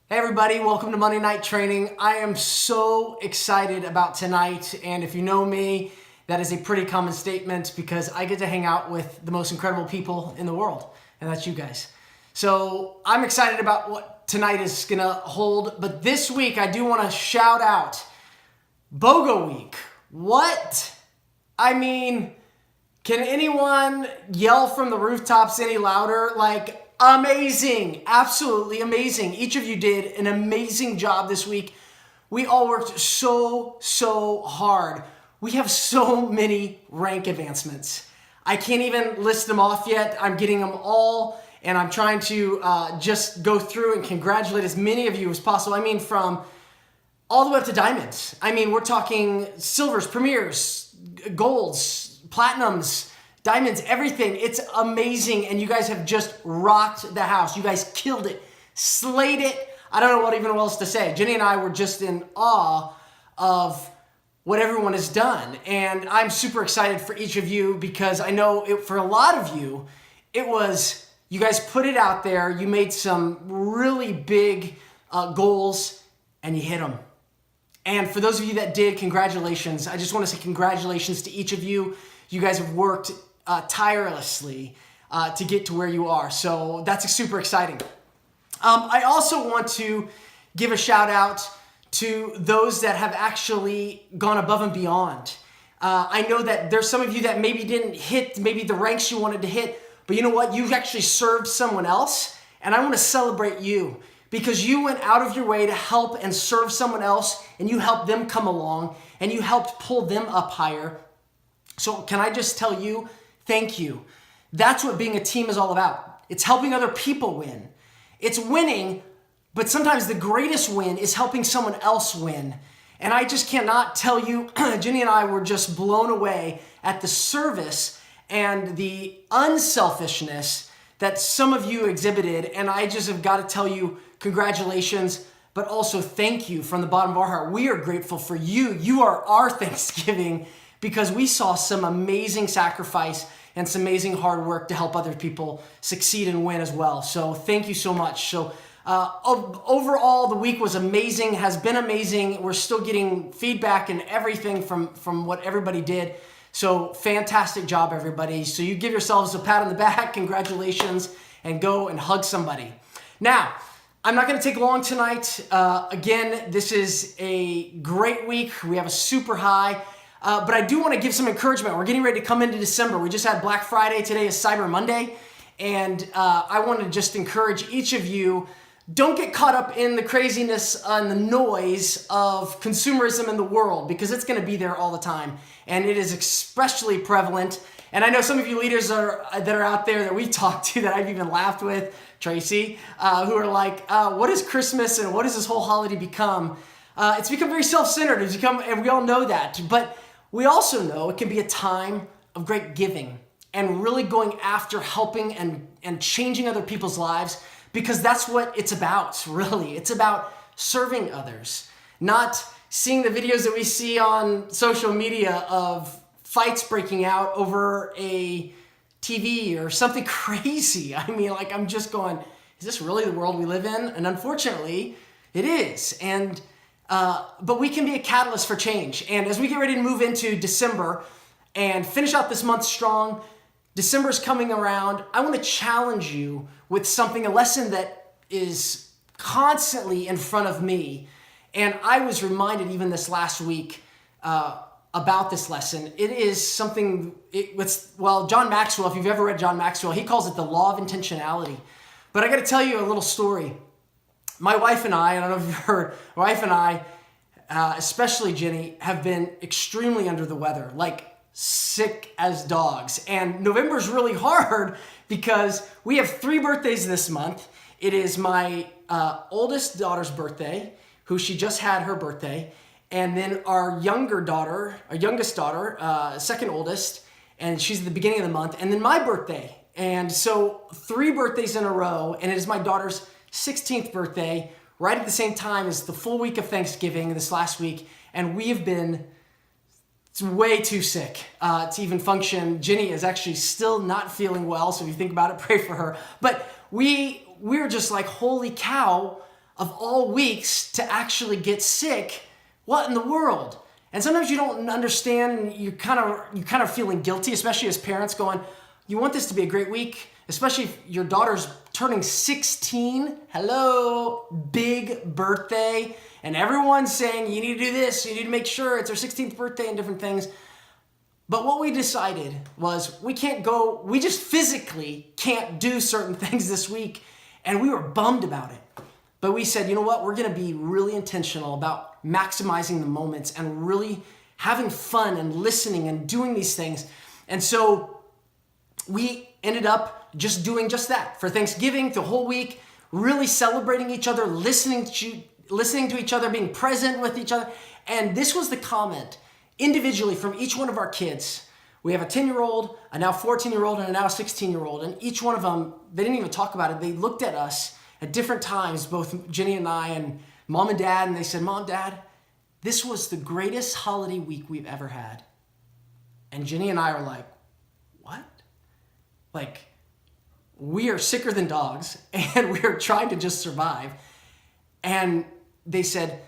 Hey everybody, welcome to Monday Night Training. I am so excited about tonight, and if you know me, that is a pretty common statement because I get to hang out with the most incredible people in the world, and that's you guys. So I'm excited about what tonight is gonna hold, but this week I do wanna shout out BOGO Week. What? I mean, can anyone yell from the rooftops any louder? Like, amazing, absolutely amazing. Each of you did an amazing job this week. We all worked so hard. We have so many rank advancements. I can't even list them off yet. I'm getting them all, and I'm trying to just go through and congratulate as many of you as possible. I mean, from all the way up to diamonds. I mean, we're talking silvers, premiers, golds, platinums, diamonds, everything. It's amazing, and you guys have just rocked the house. You guys killed it, slayed it. I don't know what even else to say. Jenny and I were just in awe of what everyone has done, and I'm super excited for each of you because I know for a lot of you, it was, you guys put it out there, you made some really big goals, and you hit them. And for those of you that did, congratulations. I just want to say congratulations to each of you. You guys have worked tirelessly to get to where you are. So that's super exciting. I also want to give a shout out to those that have actually gone above and beyond. I know that there's some of you that maybe didn't hit maybe the ranks you wanted to hit, but you know what? You've actually served someone else, and I want to celebrate you because you went out of your way to help and serve someone else, and you helped them come along, and you helped pull them up higher. So can I just tell you, thank you. That's what being a team is all about. It's helping other people win. It's winning, but sometimes the greatest win is helping someone else win. And I just cannot tell you, Jenny and I were just blown away at the service and the unselfishness that some of you exhibited. And I just have got to tell you, congratulations, but also thank you from the bottom of our heart. We are grateful for you. You are our Thanksgiving, because we saw some amazing sacrifice and some amazing hard work to help other people succeed and win as well. So thank you so much. So overall, the week was amazing, has been amazing. We're still getting feedback and everything from what everybody did. So fantastic job, everybody. So you give yourselves a pat on the back, congratulations, and go and hug somebody. Now, I'm not going to take long tonight. Again, this is a great week. We have a super high. But I do want to give some encouragement. We're getting ready to come into December. We just had Black Friday. Today is Cyber Monday. And I want to just encourage each of you, don't get caught up in the craziness and the noise of consumerism in the world, because it's going to be there all the time. And it is especially prevalent. And I know some of you leaders that are out there that we talked to that I've even laughed with, Tracy, who are like, what is Christmas and what does this whole holiday become? It's become very self-centered. And we all know that. But we also know it can be a time of great giving and really going after helping and changing other people's lives, because that's what it's about, really. It's about serving others, not seeing the videos that we see on social media of fights breaking out over a TV or something crazy. I mean, like, I'm just going, is this really the world we live in? And unfortunately, it is. And but we can be a catalyst for change. And as we get ready to move into December and finish out this month strong, December's coming around. I want to challenge you with something, a lesson that is constantly in front of me. And I was reminded even this last week about this lesson. It is something, John Maxwell, if you've ever read John Maxwell, he calls it the law of intentionality. But I got to tell you a little story. My wife and I don't know if you've heard, my wife and I, especially Jenny, have been extremely under the weather, like sick as dogs. And November's really hard because we have 3 birthdays this month. It is my oldest daughter's birthday, who she just had her birthday, and then our youngest daughter, second oldest, and she's at the beginning of the month, and then my birthday. And so 3 birthdays in a row, and it is my daughter's 16th birthday, right at the same time as the full week of Thanksgiving this last week, and we have been way too sick to even function. Jenny is actually still not feeling well, so if you think about it, pray for her. But we were just like, holy cow, of all weeks to actually get sick. What in the world? And sometimes you don't understand, and you're kind of feeling guilty, especially as parents going, you want this to be a great week, especially if your daughter's turning 16. Hello, big birthday. And everyone's saying, you need to do this, you need to make sure it's her 16th birthday and different things. But what we decided was we just physically can't do certain things this week. And we were bummed about it. But we said, you know what? We're going to be really intentional about maximizing the moments and really having fun and listening and doing these things. And so we ended up just doing just that for Thanksgiving, the whole week, really celebrating each other, listening to each other, being present with each other. And this was the comment individually from each one of our kids. We have a 10-year-old, a now 14-year-old, and a now 16-year-old. And each one of them, they didn't even talk about it. They looked at us at different times, both Jenny and I and Mom and Dad, and they said, Mom, Dad, this was the greatest holiday week we've ever had. And Jenny and I are like, what? Like, we are sicker than dogs, and we are trying to just survive. And they said,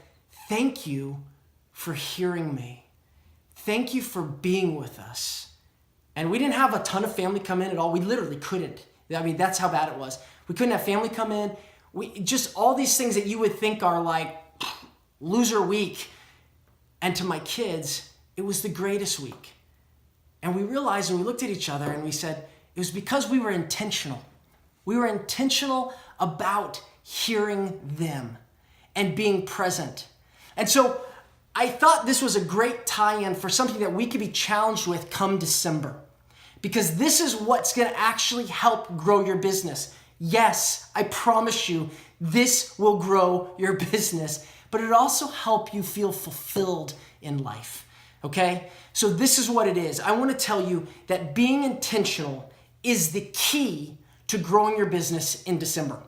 thank you for hearing me. Thank you for being with us. And we didn't have a ton of family come in at all. We literally couldn't. I mean, that's how bad it was. We couldn't have family come in. We just all these things that you would think are like loser week. And to my kids, it was the greatest week. And we realized, and we looked at each other and we said, it was because we were intentional. We were intentional about hearing them and being present. And so I thought this was a great tie-in for something that we could be challenged with come December. Because this is what's going to actually help grow your business. Yes, I promise you, this will grow your business, but it also help you feel fulfilled in life, okay? So this is what it is. I want to tell you that being intentional is the key to growing your business in December.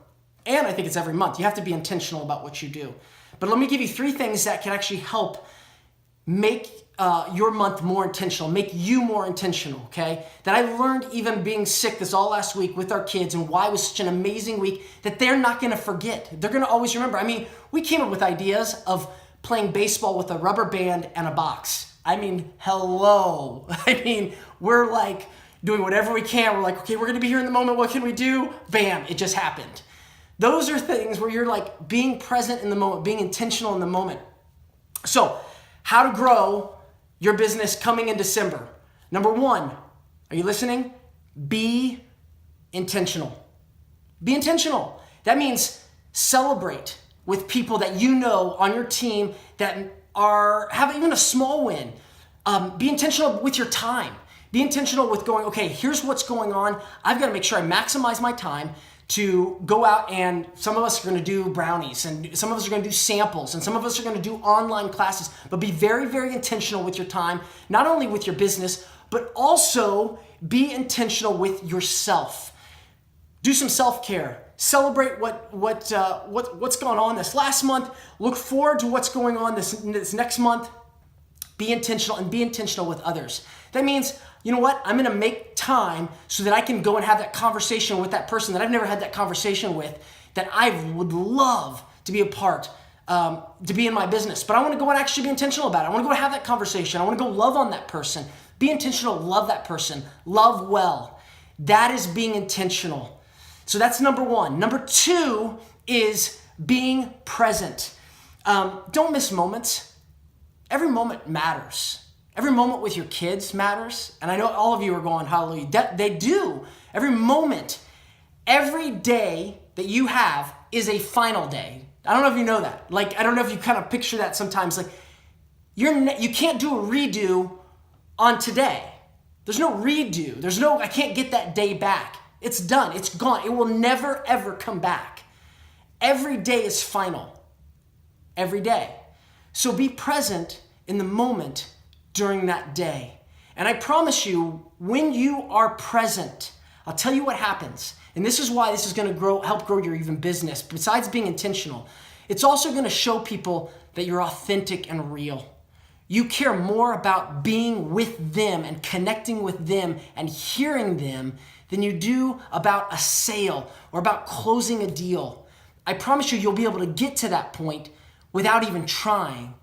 And I think it's every month. You have to be intentional about what you do. But let me give you 3 things that can actually help make your month more intentional, make you more intentional, okay? That I learned even being sick this all last week with our kids and why it was such an amazing week that they're not gonna forget. They're gonna always remember. I mean, we came up with ideas of playing baseball with a rubber band and a box. I mean, hello. I mean, we're like doing whatever we can. We're like, okay, we're gonna be here in the moment. What can we do? Bam, it just happened. Those are things where you're like being present in the moment, being intentional in the moment. So, how to grow your business coming in December. Number 1, are you listening? Be intentional. Be intentional. That means celebrate with people that you know on your team that have even a small win. Be intentional with your time. Be intentional with going, okay, here's what's going on. I've got to make sure I maximize my time to go out, and some of us are going to do brownies, and some of us are going to do samples, and some of us are going to do online classes. But be very, very intentional with your time, not only with your business, but also be intentional with yourself. Do some self-care. Celebrate what's going on this last month. Look forward to what's going on this next month. Be intentional, and be intentional with others. That means, you know what? I'm going to make time so that I can go and have that conversation with that person that I've never had that conversation with, that I would love to be a part, to be in my business. But I want to go and actually be intentional about it. I want to go have that conversation. I want to go love on that person. Be intentional, love that person. Love well. That is being intentional. So that's number 1. Number 2 is being present. Don't miss moments. Every moment matters. Every moment with your kids matters. And I know all of you are going, hallelujah. They do. Every moment, every day that you have is a final day. I don't know if you know that. Like, I don't know if you kind of picture that sometimes. Like, you can't do a redo on today. There's no redo. I can't get that day back. It's done. It's gone. It will never, ever come back. Every day is final. Every day. So be present in the moment during that day. And I promise you, when you are present, I'll tell you what happens. And this is why this is going to help grow your even business. Besides being intentional, it's also going to show people that you're authentic and real. You care more about being with them and connecting with them and hearing them than you do about a sale or about closing a deal. I promise you, you'll be able to get to that point without even trying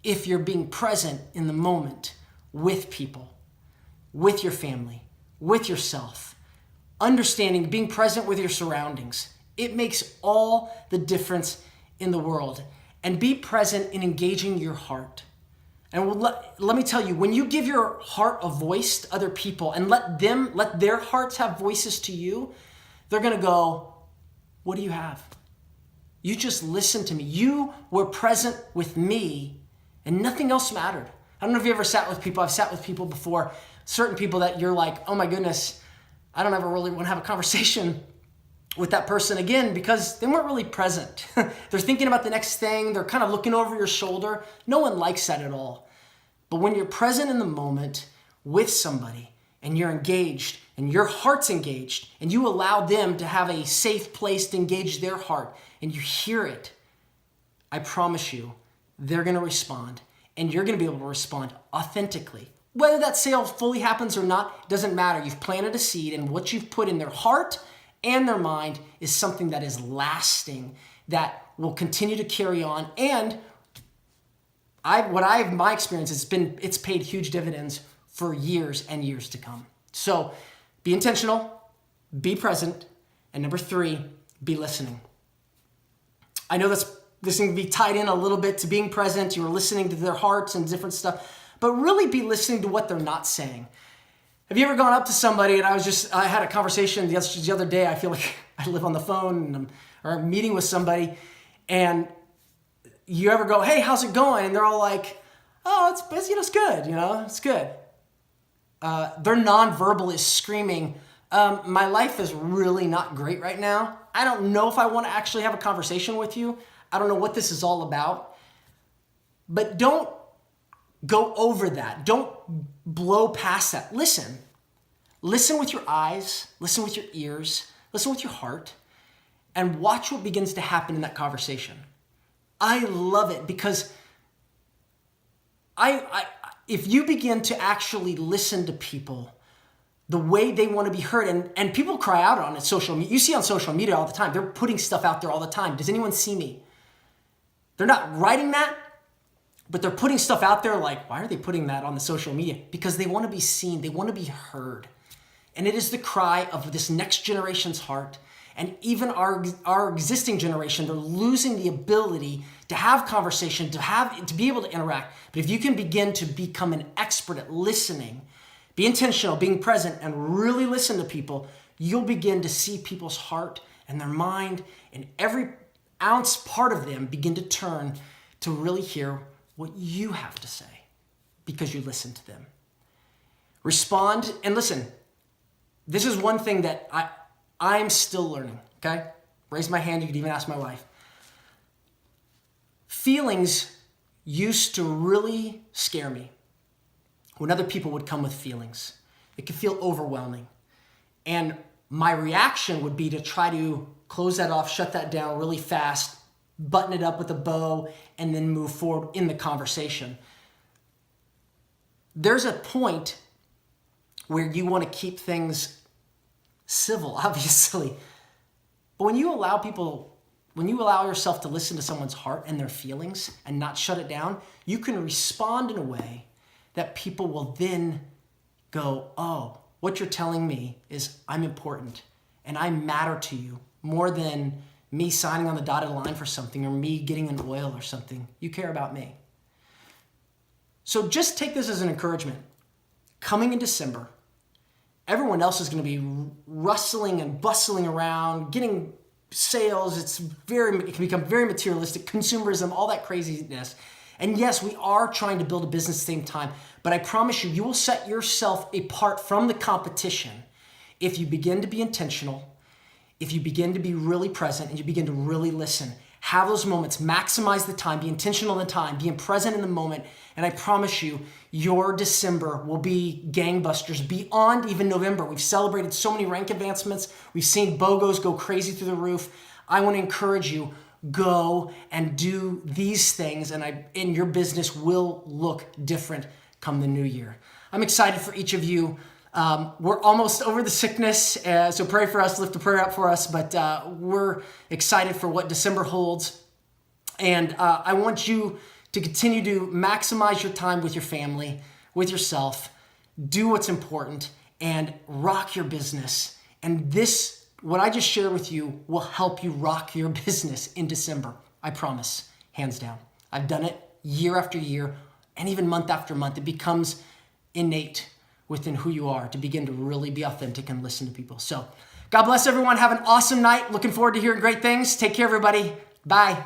if you're being present in the moment with people, with your family, with yourself, understanding, being present with your surroundings. It makes all the difference in the world. And be present in engaging your heart. And let me tell you, when you give your heart a voice to other people and let their hearts have voices to you, they're going to go, what do you have? You just listened to me. You were present with me and nothing else mattered. I don't know if you ever sat with people. I've sat with people before, certain people that you're like, oh my goodness, I don't ever really want to have a conversation with that person again because they weren't really present. They're thinking about the next thing. They're kind of looking over your shoulder. No one likes that at all. But when you're present in the moment with somebody and you're engaged and your heart's engaged and you allow them to have a safe place to engage their heart and you hear it, I promise you, they're going to respond and you're going to be able to respond authentically. Whether that sale fully happens or not, doesn't matter. You've planted a seed and what you've put in their heart and their mind is something that is lasting, that will continue to carry on. And my experience, it's paid huge dividends for years and years to come. So be intentional, be present, and number 3, be listening. I know this can be tied in a little bit to being present. You're listening to their hearts and different stuff, but really be listening to what they're not saying. Have you ever gone up to somebody and I had a conversation the other day, I feel like I live on the phone or I'm meeting with somebody and you ever go, hey, how's it going? And they're all like, oh, it's busy, it's good, it's good. Their nonverbal is screaming, my life is really not great right now. I don't know if I want to actually have a conversation with you. I don't know what this is all about. But don't go over that. Don't blow past that. Listen. Listen with your eyes. Listen with your ears. Listen with your heart. And watch what begins to happen in that conversation. I love it because if you begin to actually listen to people the way they want to be heard, and people cry out on it, social media. You see on social media all the time. They're putting stuff out there all the time. Does anyone see me? They're not writing that, but they're putting stuff out there like, why are they putting that on the social media? Because they want to be seen. They want to be heard. And it is the cry of this next generation's heart. And even our existing generation, they're losing the ability to have conversation, to be able to interact. But if you can begin to become an expert at listening, be intentional, being present, and really listen to people, you'll begin to see people's heart and their mind and every ounce part of them begin to turn to really hear what you have to say because you listen to them. Respond and listen. This is one thing that I'm still learning, okay? Raise my hand, you could even ask my wife. Feelings used to really scare me when other people would come with feelings. It could feel overwhelming. And my reaction would be to try to close that off, shut that down really fast, button it up with a bow, and then move forward in the conversation. There's a point where you want to keep things civil, obviously. But when you allow yourself to listen to someone's heart and their feelings and not shut it down, you can respond in a way that people will then go, oh, what you're telling me is I'm important and I matter to you more than me signing on the dotted line for something or me getting an oil or something. You care about me. So just take this as an encouragement. Coming in December, everyone else is going to be rustling and bustling around, getting sales. It can become very materialistic, consumerism, all that craziness. And yes, we are trying to build a business at the same time, but I promise you, you will set yourself apart from the competition if you begin to be intentional, if you begin to be really present, and you begin to really listen. Have those moments, maximize the time, be intentional in the time, being present in the moment, and I promise you, your December will be gangbusters beyond even November. We've celebrated so many rank advancements. We've seen BOGOs go crazy through the roof. I want to encourage you, go and do these things, and your business will look different come the new year. I'm excited for each of you. We're almost over the sickness, so pray for us, lift a prayer up for us, but we're excited for what December holds. And I want you to continue to maximize your time with your family, with yourself, do what's important, and rock your business. And this, what I just shared with you, will help you rock your business in December. I promise, hands down. I've done it year after year, and even month after month. It becomes innate within who you are to begin to really be authentic and listen to people. So God bless everyone. Have an awesome night. Looking forward to hearing great things. Take care, everybody. Bye.